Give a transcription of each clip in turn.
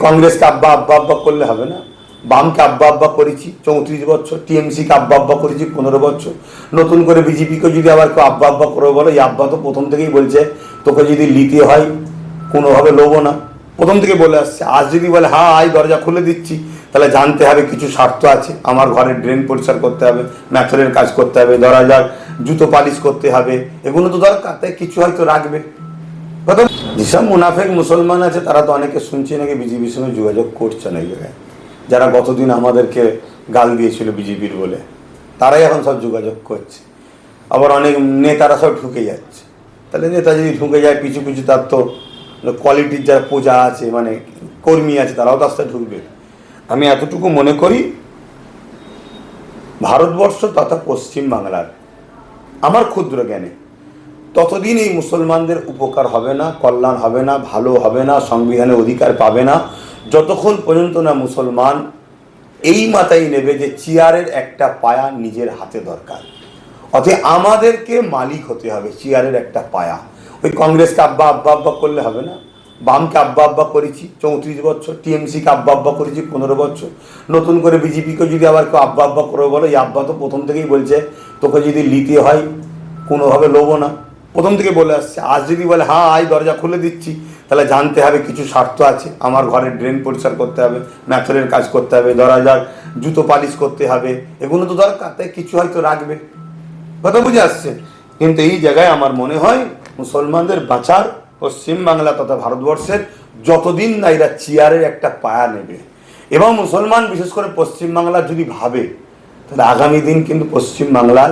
কংগ্রেসকে আব্বা আব্বা আব্বা করলে হবে না। বামকে আব্বা আব্বা করেছি 34 বছর, টিএমসিকে আব্বা আব্বা করেছি 15 বছর, নতুন করে বিজেপিকে যদি আবার কেউ আব্বা আব্বা করে বলো, এই আব্বা তো প্রথম থেকেই বলছে তোকে যদি নিতে হয় কোনোভাবে লোবো না, প্রথম থেকে বলে আসছে। আজ যদি বলে হ্যাঁ আই দরজা খুলে দিচ্ছি, তাহলে জানতে হবে কিছু স্বার্থ আছে। আমার ঘরের ড্রেন পরিষ্কার করতে হবে, ম্যাথরের কাজ করতে হবে, দরজার জুতো পালিশ করতে হবে, এগুলো তো দরকার, তাই কিছু হয়তো রাখবে। যেসব মুনাফেক মুসলমান আছে তারা তো অনেকে শুনছি নাকি বিজেপির সঙ্গে যোগাযোগ করছে না এই জায়গায়, যারা গতদিন আমাদেরকে গাল দিয়েছিল বিজেপির বলে, তারাই এখন সব যোগাযোগ করছে। আবার অনেক নেতারা সব ঢুকে যাচ্ছে। তাহলে নেতা যদি ঢুকে যায় পিছু পিছু তার তো কোয়ালিটির যারা প্রজা আছে, মানে কর্মী আছে, তারাও তার সাথে ঢুকবে। আমি এতটুকু মনে করি, ভারতবর্ষ তথা পশ্চিম বাংলার আমার ক্ষুদ্র জ্ঞানে ততদিন এই মুসলমানদের উপকার হবে না, কল্যাণ হবে না, ভালো হবে না, সংবিধানের অধিকার পাবে না, যতক্ষণ পর্যন্ত না মুসলমান এই মাথায় নেবে যে চেয়ারের একটা পায়া নিজের হাতে দরকার। অতএব আমাদেরকে মালিক হতে হবে চেয়ারের একটা পায়া। ওই কংগ্রেসকে আব্বা আব্বা আব্বা করলে হবে না। বামকে আব্বা আব্বা করেছি 34 বছর, টিএমসিকে আব্বা আব্বা করেছি 15 বছর, নতুন করে বিজেপিকে যদি আবার কেউ আব্বা আব্বা করে বলো, এই আব্বা তো প্রথম থেকেই বলছে তোকে যদি নিতে হয় কোনোভাবে লোবো না, প্রথম থেকে বলে আসছে। আজ যদি বলে হ্যাঁ আই দরজা খুলে দিচ্ছি, তাহলে জানতে হবে কিছু স্বার্থ আছে। আমার ঘরের ড্রেন পরিষ্কার করতে হবে, ম্যাথরের কাজ করতে হবে, দরজার জুতো পালিশ করতে হবে, এগুলো তো দরকার, তাই কিছু হয়তো রাখবে। কথা বুঝে আসছে? কিন্তু এই জায়গায় আমার মনে হয় মুসলমানদের বাঁচার পশ্চিমবাংলা তথা ভারতবর্ষের যতদিন না এরা চেয়ারের একটা পায়া নেবে, এবং মুসলমান বিশেষ করে পশ্চিমবাংলা যদি ভাবে, তাহলে আগামী দিন কিন্তু পশ্চিমবাংলার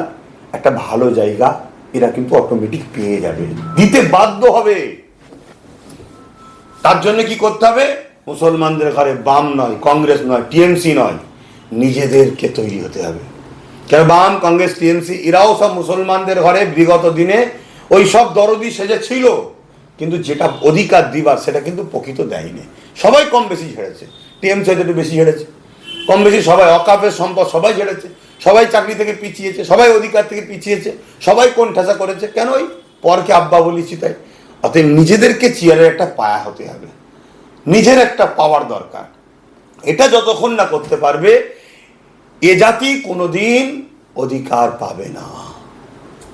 একটা ভালো জায়গা এরা কিন্তু অটোমেটিক পেয়ে যাবে, দিতে বাধ্য হবে। তার জন্য কি করতে হবে? মুসলমানদের ঘরে বাম নয়, কংগ্রেস নয়, টিএমসি নয়, নিজেদেরকে তৈরি হতে হবে। কেন বাম, কংগ্রেস, টিএমসি এরাও সব মুসলমানদের ঘরে বিগত দিনে ওই সব দরদি সেজে ছিল, কিন্তু যেটা অধিকার দিবার সেটা কিন্তু প্রকৃত দেয়নি। সবাই কম বেশি ঝেড়েছে, টিএমসি হয়তো একটু বেশি ঝেড়েছে, কম বেশি সবাই অকাপের সম্পদ সবাই ঝেড়েছে, সবাই চাকরি থেকে পিছিয়েছে, সবাই অধিকার থেকে পিছিয়েছে, সবাই কোন ঠেসা করেছে। কেন? ওই পরকে আব্বা বলেছি তাই। অতএব নিজেদেরকে চেয়ারের একটা পায়া হতে হবে, নিজের একটা পাওয়ার দরকার। এটা যতক্ষণ না করতে পারবে এ জাতি কোনোদিন অধিকার পাবে না।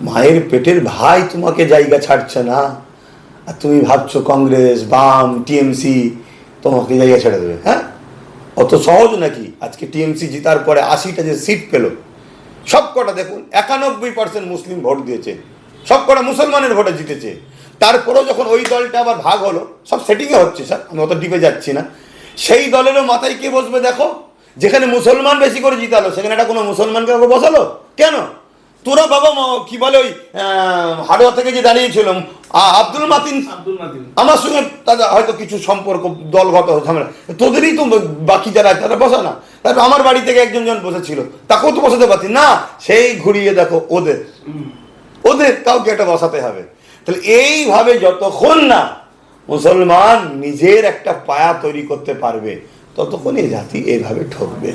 মায়ের পেটের ভাই তোমাকে জায়গা ছাড়ছে না, আর তুমি ভাবছো কংগ্রেস, বাম, টিএমসি তোমাকে জায়গা ছেড়ে দেবে? হ্যাঁ, অত সহজ নাকি? আজকে টিএমসি জিতার পরে 80টা যে সিট পেল, সব কটা দেখুন 91% মুসলিম ভোট দিয়েছে, সব কটা মুসলমানের ভোটে জিতেছে। তারপরেও যখন ওই দলটা আবার ভাগ হলো, সব সেটিংয়ে হচ্ছে স্যার, আমি অত ডিপে যাচ্ছি না, সেই দলেরও মাথায় কে বসবে দেখো? যেখানে মুসলমান বেশি করে জিতালো সেখানে একটা কোনো মুসলমানকে বসালো কেন? তোরা বাবা কি বলে ওই হাড়োয়া থেকে যে দাঁড়িয়েছিল আব্দুল মাতিন, আমার সঙ্গে তাদের হয়তো কিছু সম্পর্ক দলগত ঝামেলা, তোদেরই তো বাকি যারা তারা বসা না। তারপর আমার বাড়ি থেকে একজন বসেছিল, তাকেও তো বসাতে পারতি না, সেই ঘুরিয়ে দেখো ওদের ওদের কাউকে একটা বসাতে হবে। তাহলে এইভাবে যতক্ষণ না মুসলমান নিজের একটা পায়া তৈরি করতে পারবে, ততক্ষণ এই জাতি এইভাবে ঠকবে।